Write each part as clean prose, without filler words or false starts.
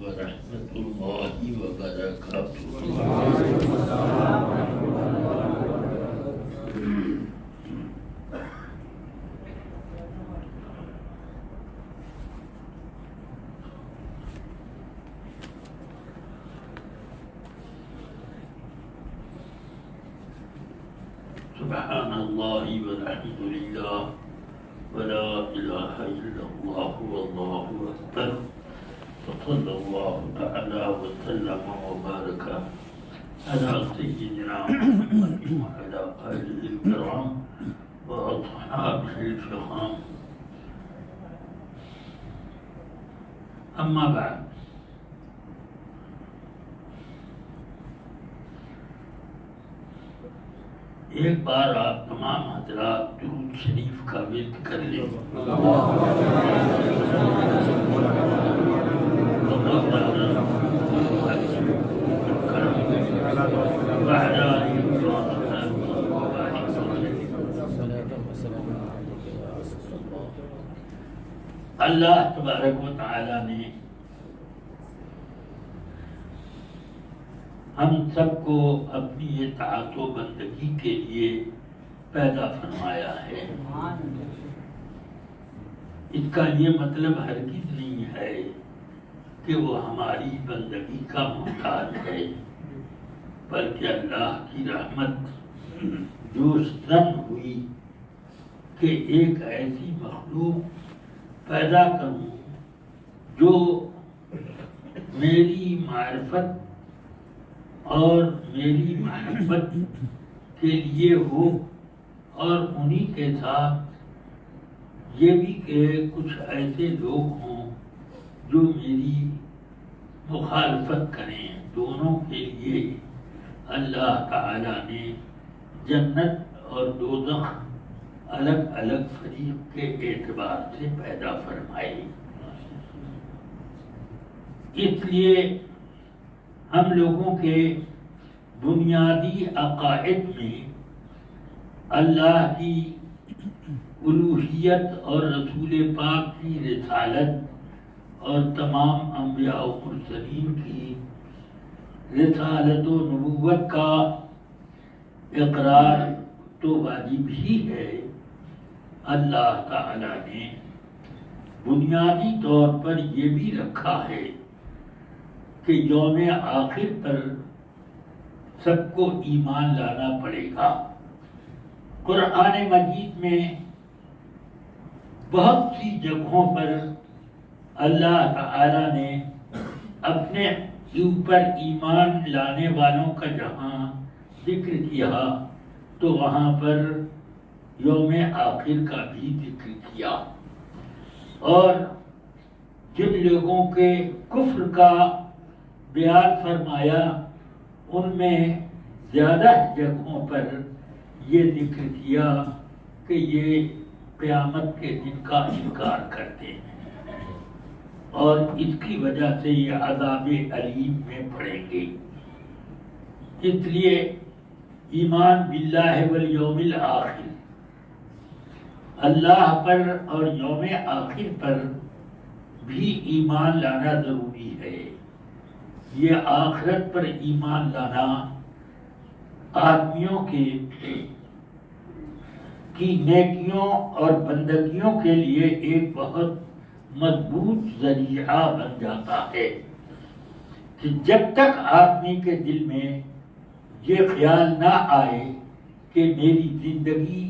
ورحمۃ اللہ وبرکاتہ۔ سبحان اللہ والحمد للہ ولا الہ الا اللہ واللہ اکبر وصلی اللہ تعالی وسلم وبارک علی سیدنا محمد وعلی آلہ الکرام واصحابہ الکرام، اما بعد۔ ایک بار آپ تمام حضرات درود شریف کا ورد کر لیں۔ اللہ تبارک و تعالی نے ہم سب کو اپنی اطاعت و بندگی کے لیے پیدا فرمایا ہے۔ اس کا یہ مطلب ہرگز نہیں ہے کہ وہ ہماری بندگی کا محتاج ہے، بلکہ اللہ کی رحمت جو زن ہوئی کہ ایک ایسی مخلوق پیدا کروں جو میری معرفت اور میری محبت کے لیے ہو، اور انہی کے ساتھ یہ بھی کہ کچھ ایسے لوگ ہوں جو میری مخالفت کریں۔ دونوں کے لیے اللہ تعالی نے جنت اور دوزخ الگ الگ فریق کے اعتبار سے پیدا فرمائی۔ اس لیے ہم لوگوں کے بنیادی عقائد میں اللہ کی الوہیت اور رسول پاک کی رسالت اور تمام انبیاء و مرسلین کی رسالت و نبوت کا اقرار تو واجب ہی ہے۔ اللہ تعالی نے بنیادی طور پر یہ بھی رکھا ہے کہ یوم آخر پر سب کو ایمان لانا پڑے گا۔ قرآن مجید میں بہت سی جگہوں پر اللہ تعالی نے اپنے اوپر ایمان لانے والوں کا جہاں ذکر کیا تو وہاں پر یوم آخر کا بھی ذکر کیا، اور جن لوگوں کے کفر کا بیان فرمایا ان میں زیادہ جگہوں پر یہ ذکر کیا کہ یہ قیامت کے دن کا انکار کرتے ہیں اور اس کی وجہ سے یہ عذاب علیم میں پڑیں گے۔ اس لیے ایمان باللہ والیوم الآخر، اللہ پر اور یوم آخر پر بھی ایمان لانا ضروری ہے۔ یہ آخرت پر ایمان لانا آدمیوں کی نیکیوں اور بندگیوں کے لیے ایک بہت مضبوط ذریعہ بن جاتا ہے کہ جب تک آدمی کے دل میں یہ خیال نہ آئے کہ میری زندگی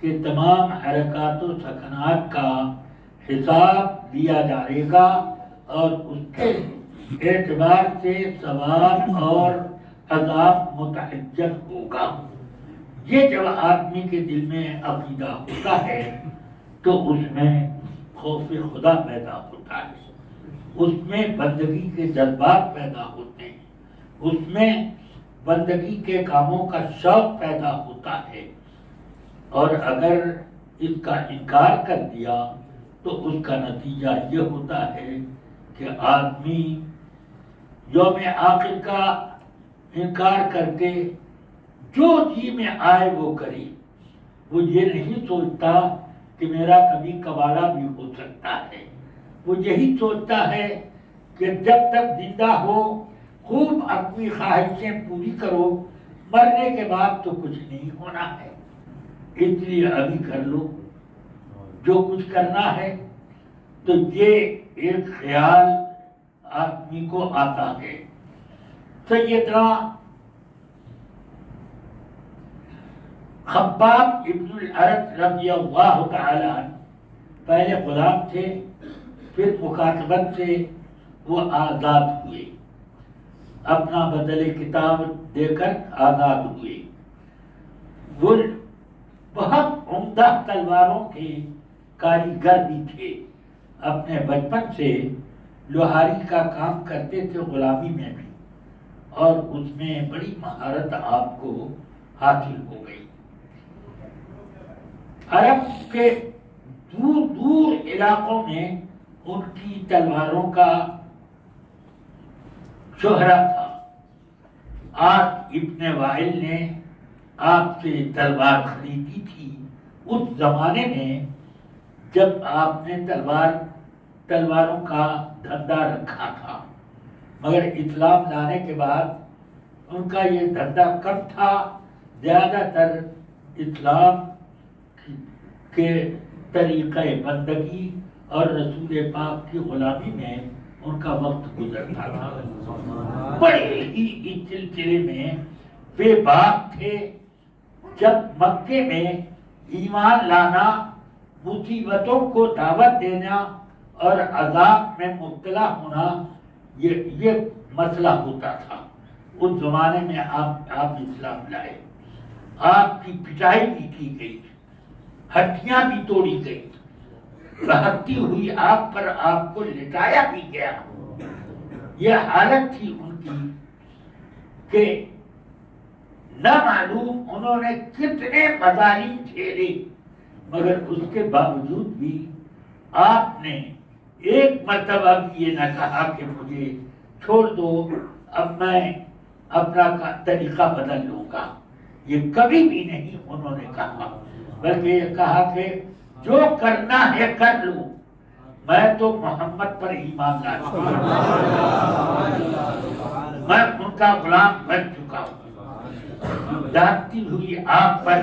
کے تمام حرکات و سکنات کا حساب لیا جائے گا اور اس کے اعتبار سے ثواب اور عذاب متحجر ہوگا، یہ جب آدمی کے دل میں عقیدہ ہوتا ہے تو اس میں خوف خدا پیدا ہوتا ہے، اس میں بندگی کے جذبات پیدا ہوتے ہیں، اس میں بندگی کے کاموں کا شوق پیدا ہوتا ہے، اور اگر اس کا انکار کر دیا تو اس کا نتیجہ یہ ہوتا ہے کہ آدمی یوم آخر کا انکار کر کے جو جی میں آئے وہ کرے۔ وہ یہ نہیں سوچتا کہ میرا کبھی کباڑہ بھی ہو سکتا ہے، وہ یہی سوچتا ہے کہ جب تک زندہ ہو خوب اپنی خواہشیں پوری کرو، مرنے کے بعد تو کچھ نہیں ہونا ہے، اس لیے ابھی کر لو جو کچھ کرنا ہے۔ تو یہ ایک خیال آدمی کو آتا ہے۔ سیدنا خباب ابن الارت رضی اللہ تعالی عنہ پہلے غلام تھے، پھر مکاتبت سے وہ آزاد ہوئے، اپنا بدل کتاب دے کر آزاد ہوئے۔ وہ بہت عمدہ تلواروں کے کاریگر بھی تھے، اپنے بچپن سے لوہاری کا کام کرتے تھے، غلامی میں بھی، اور اس میں بڑی مہارت آپ کو حاصل ہو گئی۔ عرب کے دور دور علاقوں میں ان کی تلواروں کا شہرت تھا۔ آج ابن وائل نے آپ سے تلوار خریدی تھی، اس زمانے میں جب آپ نے تلواروں کا دھندا رکھا تھا، مگر اسلام لانے کے بعد ان کا یہ دھندا کم تھا، زیادہ تر اسلام کے طریقہ بندگی اور رسول پاک کی غلامی میں ان کا وقت گزرتا تھا۔ بڑے ہی اس سلسلے میں بے باک تھے۔ جب مکے میں ایمان لانا، مصیبتوں کو دعوت دینا اور عذاب میں مبتلا ہونا یہ مسئلہ ہوتا تھا۔ اس زمانے میں آپ اسلام لائے، آپ کی پٹائی بھی کی گئی، ہڈیاں بھی توڑی گئی، بہتی ہوئی آپ پر آپ کو لٹایا بھی گیا۔ یہ حالت تھی ان کی کہ نہ معلوم انہوں نے کتنے مظالم جھیلے، مگر اس کے باوجود بھی آپ نے ایک مرتبہ بھی یہ نہ کہا کہ مجھے چھوڑ دو، اب میں اپنا طریقہ بدل لوں گا، یہ کبھی بھی نہیں انہوں نے کہا، بلکہ یہ کہا کہ جو کرنا ہے کر لو، میں تو محمد پر ایمان لاتا ہوں، میں ان کا غلام بن چکا ہوں۔ ڈانٹتی ہوئی آپ پر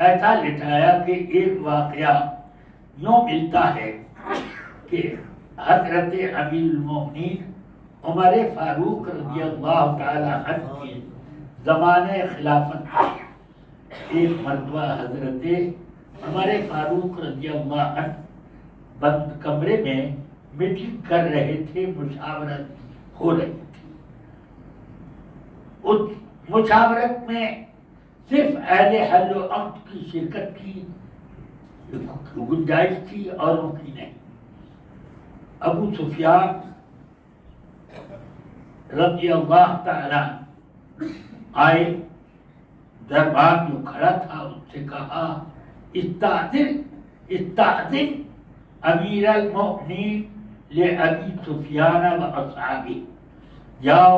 ایسا لٹایا کہ ایک واقعہ یوں ملتا ہے کہ حضرت امیر المومنین عمر فاروق رضی اللہ تعالی عنہ کے زمانے خلافت میں ایک مرتبہ حضرت عمر فاروق رضی اللہ عنہ بند کمرے میں میٹنگ کر رہے تھے، مشاورت ہو رہی تھی۔ اس مشاورت میں صرف اہل حل و عقد کی شرکت کی گنجائش تھی اور ان کی نہیں۔ ابو سفیان رضی اللہ تعالی آئے، دربار جو کھڑا تھا اس سے کہا استأذن امیر المؤمنین لأبی سفیان و اصحابہ، جاؤ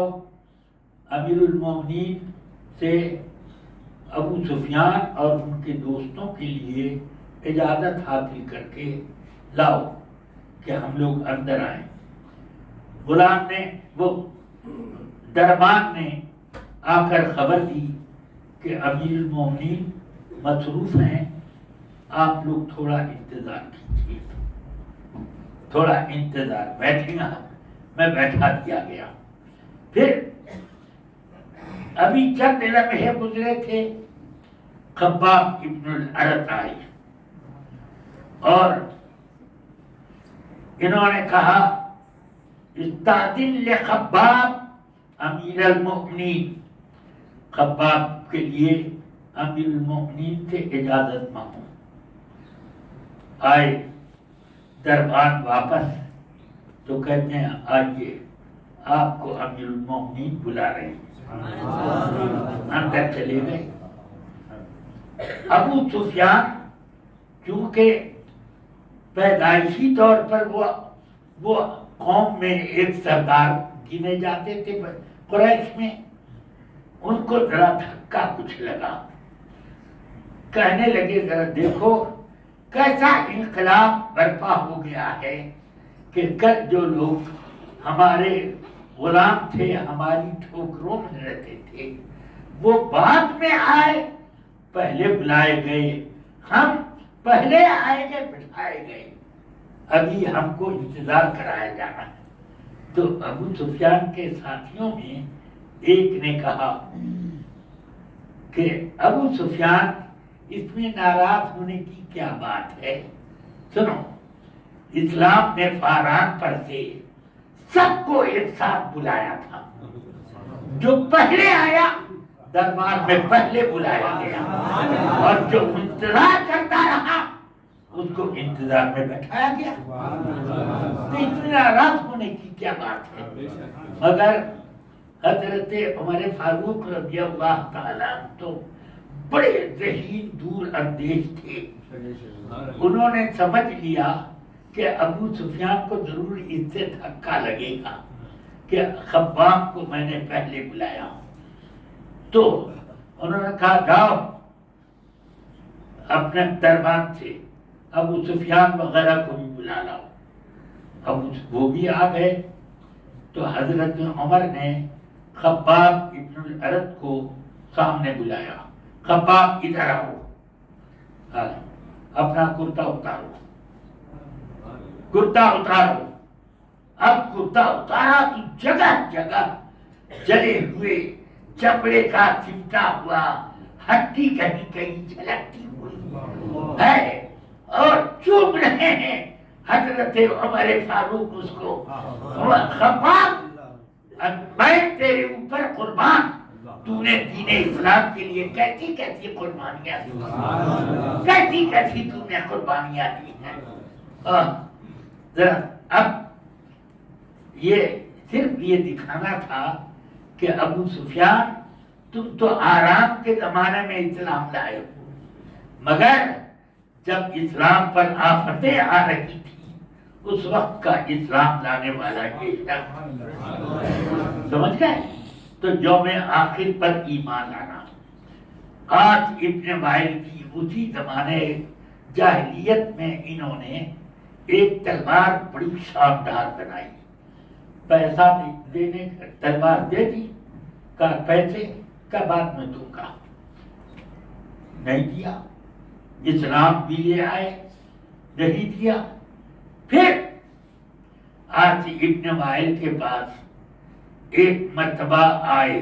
امیر المؤمنین سے ابو سفیان اور ان کے دوستوں کے لیے اجازت حاصل کر کے لاؤ کہ ہم لوگ اندر آئیں۔ غلام نے، وہ دربان نے آ کر خبر دی کہ امیر المومنین مصروف ہیں، آپ لوگ تھوڑا انتظار کیجیے، تھوڑا انتظار، بیٹھیں آپ۔ میں بیٹھا دیا گیا۔ پھر ابھی چند لمحے گزرے تھے، خباب ابن الارت آئے اور انہوں نے کہا استأذن لخباب امیر المؤمنین، خباب کے لیے امیر المؤمنین سے اجازت مانگو۔ آئے دربان واپس تو کہتے ہیں آئیے، آپ کو امیر المؤمنین بلا رہے ہیں۔ اندر چلے گئے۔ ابو سفیان چونکہ پیدائشی طور پر وہ قوم میں ایک سردار گنے جاتے تھے قریش میں، ان کو ذرا دھکا کچھ لگا، کہنے لگے ذرا دیکھو کیسا انقلاب برپا ہو گیا ہے کہ کل جو لوگ ہمارے غلام تھے، ہماری ٹھوکروں میں رہتے تھے، وہ بعد میں آئے، پہلے بلائے گئے، ہم پہلے آئے گئے، بٹھائے گئے، ابھی ہم کو انتظار کرایا جانا ہے۔ تو ابو سفیان کے ساتھیوں میں ایک نے کہا کہ ابو سفیان اس میں ناراض ہونے کی کیا بات ہے؟ سنو، اسلام نے فاران پر سے سب کو ایک ساتھ بلایا تھا، جو پہلے آیا دربار میں پہلے بلایا گیا، اور جو انتظار کرتا رہا اس کو انتظار میں بیٹھایا گیا۔ تو اتنے ناراض ہونے کی کیا بات ہے؟ مگر حضرت عمر فاروق رضی اللہ تعالیٰ تو بڑے ذہین دور اندیش تھے، انہوں نے سمجھ لیا کہ ابو سفیان کو ضرور اس سے دھکا لگے گا کہ خباب کو میں نے پہلے بلایا، تو انہوں نے کہا جاؤ اپنے دربار سے ابو سفیان وغیرہ کو بھی بلا لاؤ۔ اب وہ بھی آ گئے، تو حضرت عمر نے خباب ابن الارت کو سامنے بلایا، خباب ادھر آؤ، اپنا کرتا اتارو، کرتا اتارو۔ اب کرتا اتارا تو جگہ جگہ جلے ہوئے چمڑے کا چمٹا ہوا، ہڈی کہیں کہیں جھلکتی ہوئی ہے، اور چوب رہے ہیں حضرت عمر فاروق اس کو۔ خباب میں تیرے اوپر قربان، تو نے دین اسلام کے لیے کیسی کیسی قربانیاں دی، کیسی کیسی تو نے قربانیاں دی ہیں۔ ذرا اب یہ صرف یہ دکھانا تھا کہ ابو سفیان تم تو آرام کے زمانے میں اسلام لائے ہو، مگر جب اسلام پر آفتیں آ رہی تھی اس وقت کا اسلام لانے والا یہ شخص، سمجھ گئے؟ تو یوم آخر پر ایمان لانا۔ آج ابن وائل کی اسی زمانے جاہلیت میں انہوں نے ایک تلوار بڑی شاندار بنائی، پیسہ دینے تلوار دے دی، کہا پیسے کا بعد میں دوں گا، نہیں دیا، اسلام بھی لے آئے، نہیں دیا۔ پھر آج ابن وائل کے پاس ایک مرتبہ آئے،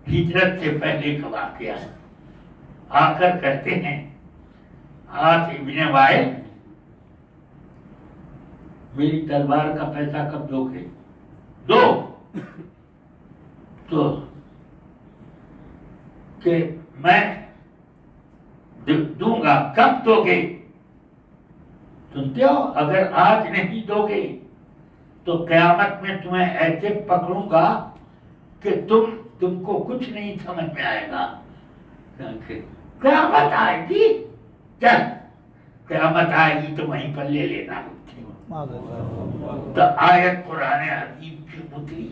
ہجرت سے پہلے کا واقعہ ہے، آ کر کہتے ہیں آج ابن وائل میری تلوار کا پیسہ کب دو گے؟ دو تو کہ میں دوں گا، کب دو گے؟ سنتے ہو، اگر آج نہیں دو گے تو قیامت میں تمہیں ایسے پکڑوں گا کہ تم کو کچھ نہیں سمجھ میں آئے گا۔ قیامت آئے گی، چل قیامت آئے گی تو وہیں پر لے لینا۔ تو آیت قرآن عظیم کی اتری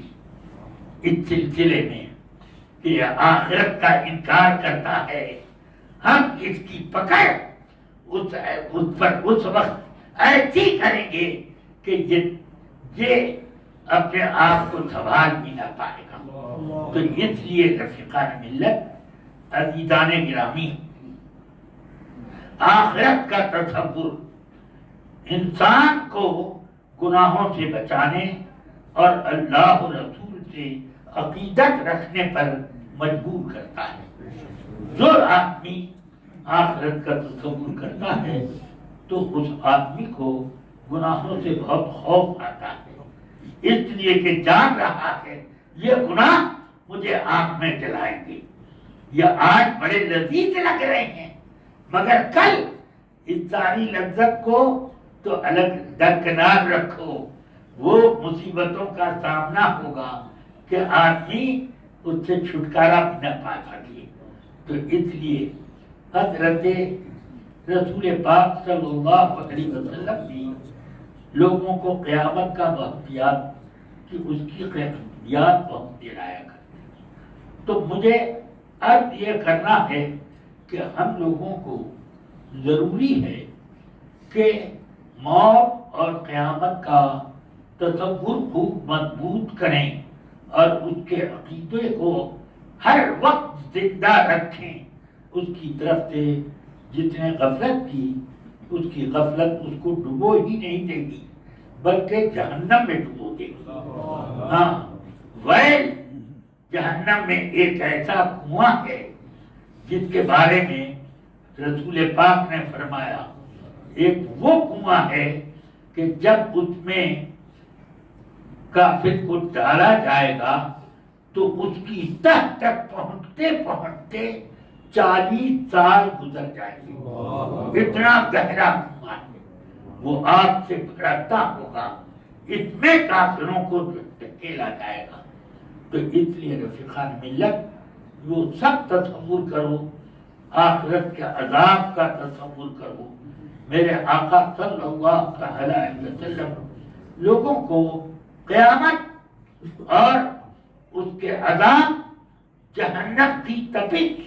اس سلسلے میں کہ یہ آخرت کا انکار کرتا ہے، ہم اس کی پکڑ اس پر اس وقت ایسی کریں گے کہ یہ اپنے آپ کو سنبھال بھی نہ پائے گا۔ تو اس لیے رفیقان ملت، عزیزان گرامی، آخرت کا تصور انسان کو گناہوں سے بچانے اور اللہ و رسول سے عقیدت رکھنے پر مجبور کرتا ہے۔ جو آدمی آخرت کا تصور کرتا ہے تو اس آدمی کو گناہوں سے بہت خوف آتا ہے، اس لیے کہ جان رہا ہے یہ گناہ مجھے آگ میں جلائیں گے، یہ آج بڑے لذیذ لگ رہے ہیں مگر کل اس ساری لذت کو تو الگ درکنار رکھو، وہ مصیبتوں کا سامنا ہوگا کہ آدمی اس سے چھٹکارا بھی نہ پا سکے۔ تو اس لیے حضرت رسول پاک صلی اللہ علیہ وسلم بھی لوگوں کو قیامت کا وقت یاد کہ اس کی یاد بہت دلایا کرتے۔ تو مجھے عرض یہ کرنا ہے کہ ہم لوگوں کو ضروری ہے کہ موت اور قیامت کا تصور خوب مضبوط کریں اور اس کے عقیدے کو ہر وقت زندہ رکھیں. اس کی طرف سے جس نے غفلت کی اس کی غفلت اس کو ڈبو ہی نہیں دے گی بلکہ جہنم میں ڈبو دے گی. ہاں، ویل جہنم میں ایک ایسا کنواں ہے جس کے بارے میں رسول پاک نے فرمایا ایک وہ کنواں ہے کہ جب اس میں کافر کو ڈالا جائے گا تو اس کی تہ تک پہنچتے پہنچتے 40 سال گزر جائیں گے. اتنا گہرا کنواں ہے، وہ آگ سے بھڑکتا ہوگا، اس میں کافروں کو دھکیلا جائے گا. تو اس لیے رفیقان ملت وہ سب تصور کرو، آخرت کے عذاب کا تصور کرو. میرے آقا صلی اللہ علیہ وسلم لوگوں کو قیامت اور اس کے عذاب، جہنم کی تپش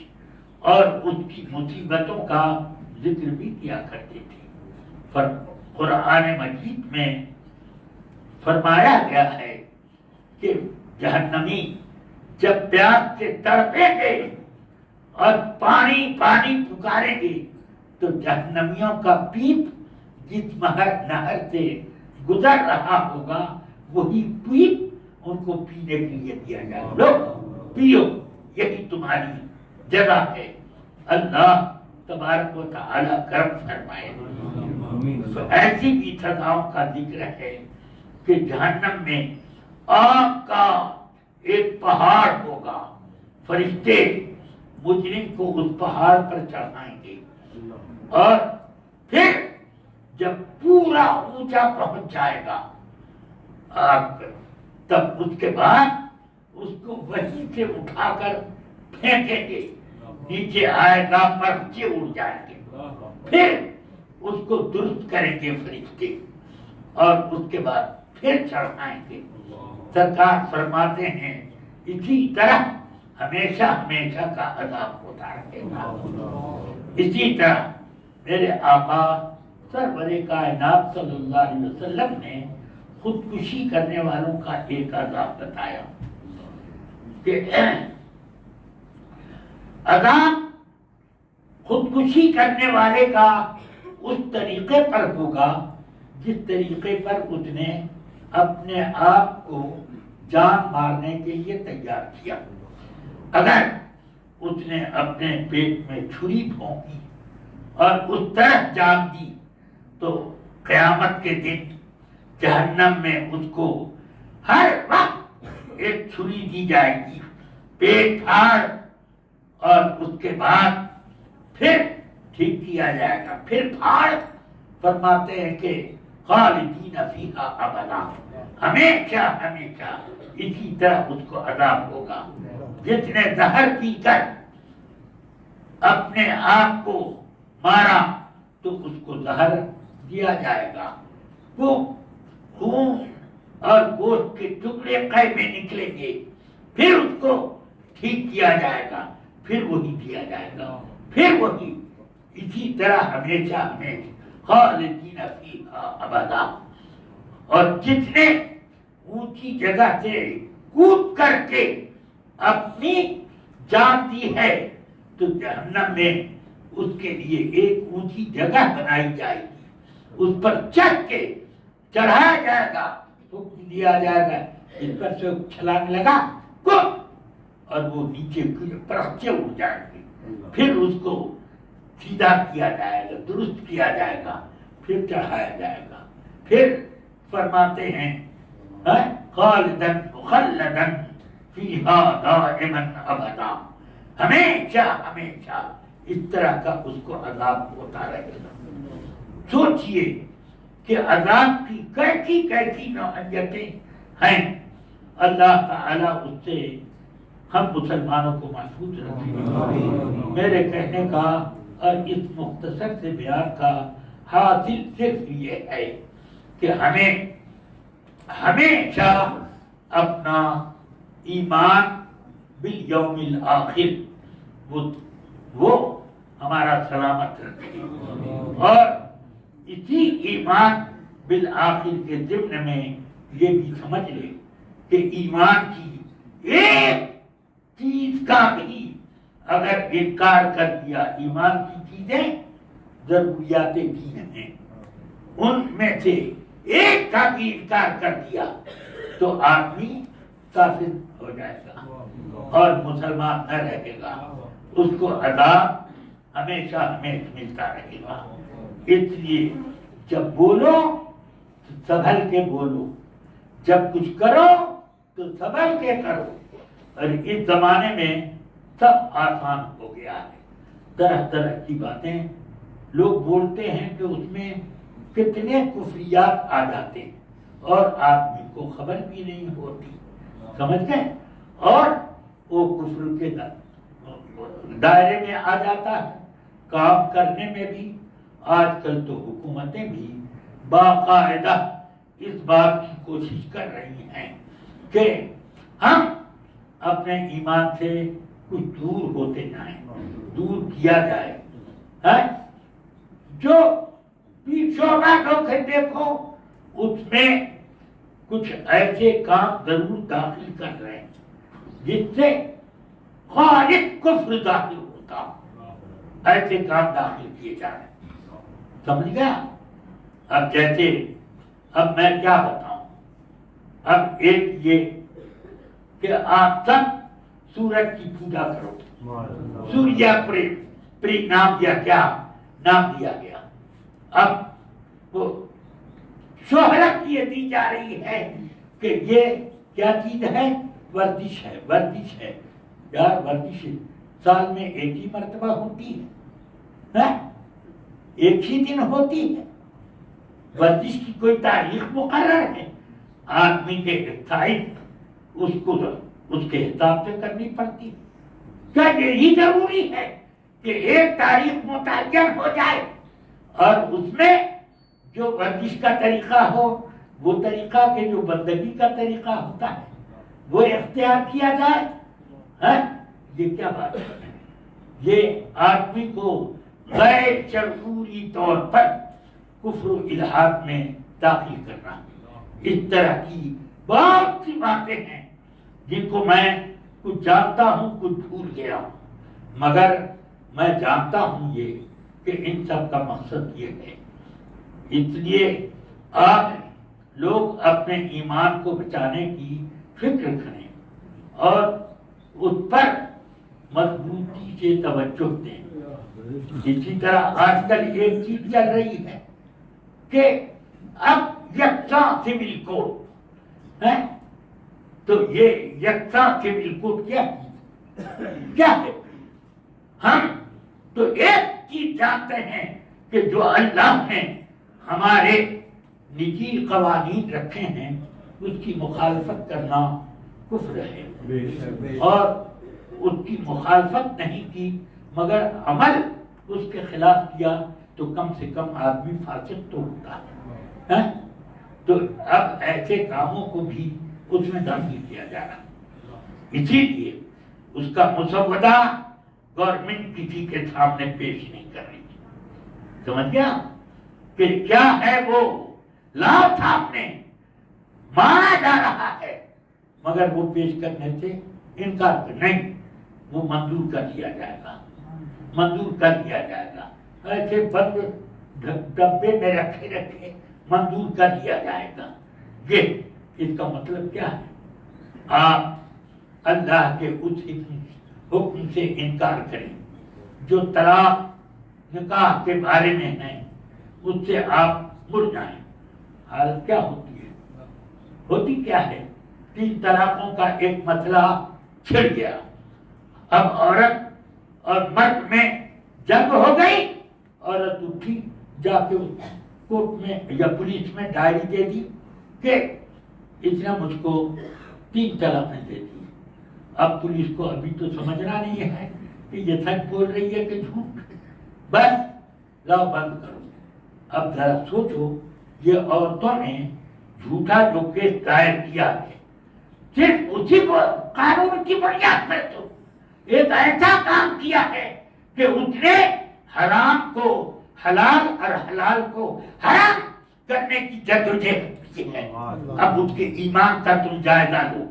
اور اس کی مصیبتوں کا ذکر بھی کیا کرتے تھے. قرآن مجید میں فرمایا گیا ہے کہ جہنمی جب پیاس سے تڑپیں گے اور پانی پانی پکاریں گے تو جہنمیوں کا پیپ جس نہر سے گزر رہا ہوگا وہی پیپ ان کو پینے کے لیے دیا جائے. لوگ پیو، یہی تمہاری جگہ ہے. اللہ تبارک و تعالی کرم فرمائے. تو ایسی بھی سزاؤں کا ذکر ہے کہ جہنم میں آگ کا ایک پہاڑ ہوگا، فرشتے مجرم کو اس پہاڑ پر چڑھائیں گے اور پھر جب پورا اونچا پہنچ جائے گا آگ پر تب اس کے بعد اس کو وہیں سے اٹھا کر پھینکیں گے، نیچے آئے گا، پرچے اڑ جائیں گے. پھر اس کو درست کریں گے فرشتے اور اس کے بعد پھر چڑھائیں گے. سرکار فرماتے ہیں اسی طرح ہمیشہ ہمیشہ کا عذاب ہوتا رہے گا. اسی طرح میرے آقا سرور کائنات صلی اللہ علیہ وسلم نے خودکشی کرنے والوں کا ایک عذاب بتایا کہ عذاب خودکشی کرنے والے کا اس طریقے پر ہوگا جس طریقے پر اس نے اپنے آپ کو جان مارنے کے لیے تیار کیا. اگر اس نے اپنے پیٹ میں چھری پھونکی اور اس طرح جان دی تو قیامت کے دن جہنم میں اس کو ہر وقت ایک چھری دی جائے گی، پیٹ پھاڑ، اور اس کے بعد پھر ٹھیک کیا جائے گا، پھر پھاڑ. فرماتے ہیں کہ خالدین فیہا ابدا، ہمیشہ ہمیشہ اسی طرح اس کو عذاب ہوگا. جس نے زہر پی کر اپنے آپ کو مارا تو اس کو زہر دیا جائے گا، وہ خون اور گوشت کے ٹکڑے قے میں نکلیں گے، پھر اس کو ٹھیک کیا جائے گا، پھر وہی دیا جائے گا، پھر وہی، اسی طرح ہمیشہ ہمیشہ خالدین فیہا ابدا. اور جس نے اونچی جگہ سے کود کر کے اپنی جان دی ہے تو جہنم میں اس کے لیے ایک اونچی جگہ بنائی جائے گی، اس پر چڑھ کے چڑھایا جائے گا، حکم دیا جائے گا اس پر سے چھلانگ لگا کود، اور وہ نیچے پرچے اڑ جائیں گے. پھر اس کو سیدھا کیا جائے گا، درست کیا جائے گا، پھر چڑھایا جائے گا. پھر فرماتے ہیں خالدن مخلدن فیہا دائما ابدا، ہمیشہ ہمیشہ اس طرح کا اس کو عذاب ہوتا رہے گا. سوچئے کہ عذاب کی کیسی کیسی نوعیتیں ہیں. اللہ تعالیٰ اس سے ہم مسلمانوں کو محفوظ رکھیں. میرے کہنے کا اور اس مختصر سے بیان کا حاصل صرف یہ ہے کہ ہمیں ہمیشہ اپنا ایمان بالیوم الآخر وہ ہمارا سلامت رکھے، اور اسی ایمان بالآخر کے ضمن میں یہ بھی سمجھ لے کہ ایمان کی ایک چیز کا بھی اگر انکار کر دیا، ایمان کی چیزیں ضروریات دین ہیں، ان میں سے ایک کا بھی انکار کر دیا تو آدمی کافر ہو جائے گا اور مسلمان نہ رہے گا، اس کو عذاب ہمیشہ ہمیشہ ملتا رہے گا۔ اس لیے جب بولو تو سنبھل کے بولو، جب کچھ کرو تو سنبھل کے کرو۔ اور اس زمانے میں سب آسان ہو گیا ہے، طرح طرح کی باتیں لوگ بولتے ہیں کہ اس میں کتنے کفریات آ جاتے ہیں اور آدمی کو خبر بھی نہیں ہوتی، سمجھ گئے؟ اور وہ کفر کے دائرے میں آ جاتا ہے۔ کام کرنے میں بھی آج کل تو حکومتیں بھی باقاعدہ اس بات کی کوشش کر رہی ہیں کہ ہم اپنے ایمان سے کچھ دور ہوتے جائیں، دور کیا جائے۔ جو بھی شعبہ کو دیکھو اس میں کچھ ایسے کام ضرور داخل کر رہے ہیں جس سے خالص کفر داخل ہوتا، ایسے کام داخل کیے جا رہے ہیں، سمجھ گیا؟ اب جیسے اب میں کیا بتاؤں، اب ایک یہ کہ آپ سب سورج کی پوجا کرو، سوریا پری نام دیا، کیا نام دیا گیا۔ اب وہ شہرت یہ دی جا رہی ہے کہ یہ کیا چیز ہے، ورزش ہے، ورزش ہے۔ یار ورزش سال میں ایک ہی مرتبہ ہوتی ہے، ایک ہی دن ہوتی ہے، ورزش کی کوئی تاریخ مقرر ہے؟ آدمی کے ایکسرسائز اس کے حساب سے کرنی پڑتی ہے۔ کیا یہی ضروری ہے کہ ایک تاریخ متعین ہو جائے اور اس میں جو ورزش کا طریقہ ہو، وہ طریقہ کہ جو بندگی کا طریقہ ہوتا ہے وہ اختیار کیا جائے؟ یہ کیا بات ہے؟ یہ آدمی کو غیر شعوری طور پر کفر و الحاد میں داخل کرنا۔ اس طرح کی بہت سی باتیں ہیں جن کو میں کچھ جانتا ہوں، کچھ بھول گیا ہوں، مگر میں جانتا ہوں یہ کہ ان سب کا مقصد یہ ہے۔ اس لیے آپ لوگ اپنے ایمان کو بچانے کی فکر کریں اور اس پر مضبوطی سے توجہ دیں۔ اسی طرح آج کل ایک چیز چل رہی ہے کہ اب یکساں سول کوڈ ہے، تو یہ یکساں سول کوڈ کیا ہے؟ ہم تو ایک چیز جانتے ہیں کہ جو اللہ نے ہمارے نجی قوانین رکھے ہیں اس کی مخالفت کرنا کفر ہے، اور اس کی مخالفت نہیں کی مگر عمل اس کے خلاف کیا تو کم سے کم آدمی فاسق تو ہوتا ہے۔ تو اب ایسے کاموں کو بھی اس میں داخل کیا جا رہا، اسی لیے اس کا مسودہ گورنمنٹ کسی کے سامنے پیش نہیں کر رہی، سمجھ گیا؟ کہ کیا ہے وہ لا سامنے مانا جا رہا ہے مگر وہ پیش کرنے سے انکار نہیں، وہ منظور کر دیا جائے گا، منظور کر دیا جائے گا۔ ایسے بند ڈبے میں رکھے رکھے منظور کر دیا جائے گا۔ یہ اس کا مطلب کیا ہے؟ آپ اللہ کے اس حکم سے انکار کریں جو طلاق نکاح کے بارے میں ہے، اس سے آپ مڑ جائیں۔ حالت کیا ہوتی ہے؟ ہوتی کیا ہے؟ 3 طلاقوں کا ایک مسئلہ چھڑ گیا، اب عورت اور مرد میں جنگ ہو گئی، عورت اٹھی جا کے کورٹ میں یا پولیس میں ڈائری دے دی کہ اس نے مجھ کو 3 طلاقیں دے دی۔ اب پولیس کو ابھی تو سمجھنا نہیں ہے کہ یہ سچ بول رہی ہے کہ جھوٹ، بس لاؤ بند کرو۔ اب ذرا سوچو، یہ عورتوں نے جھوٹا جو کیس دائر کیا ہے صرف اسی قانون کی بنیاد پر تو ایک ایسا کام کیا ہے کہ اس نے حرام کو حلال اور حلال کو حرام کرنے کی جدوجہد کے ہیں. اب اس کے ایمان کا تم جائزہ لو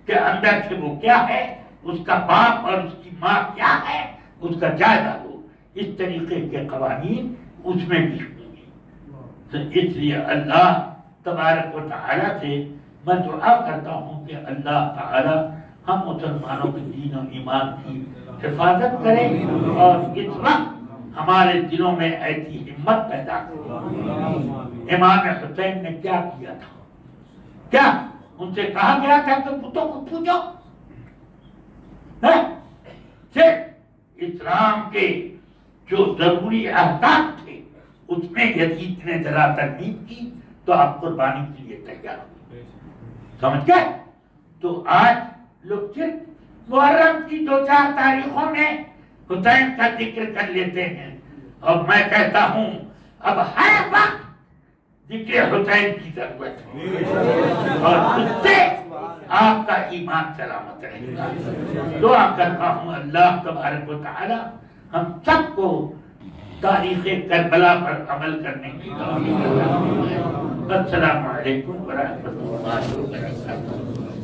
کہ اندر سے وہ کیا ہے, اس کا باپ اور اس کی ماں کیا ہے, اس کا جائزہ لو. اس طریقے کے قوانین اس میں بھی ہوں گے. تو اس لیے اللہ تبارک و تعالیٰ سے میں دعا کرتا ہوں کہ اللہ تعالیٰ ہم مسلمانوں کے دین و ایمان کی حفاظت کرے اور اس وقت ہمارے دلوں میں ایسی ہمت پیدا کرے. امام حسین نے کیا کیا تھا؟ کیا ان سے کہا گیا تھا کہ بتوں کو پوجو؟ صرف اسلام کے جو ضروری احکام تھے اس میں یزید نے ذرا ترغیب کی تو آپ قربانی کے لیے تیار ہوئے. سمجھ گئے؟ تو آج لوگ صرف محرم کی 2-4 تاریخوں میں حسین کا ذکر کر لیتے ہیں, اور میں کہتا ہوں اب ہر وقت ذکر حسین کی ضرورت ہے, اور اس سے آپ کا ایمان سلامت رہے گا. دعا کرتا ہوں اللہ تبارک و تعالی ہم سب کو تاریخ کربلا پر عمل کرنے کی توفیق عطا فرمائے. السلام علیکم ورحمۃ اللہ وبرکاتہ.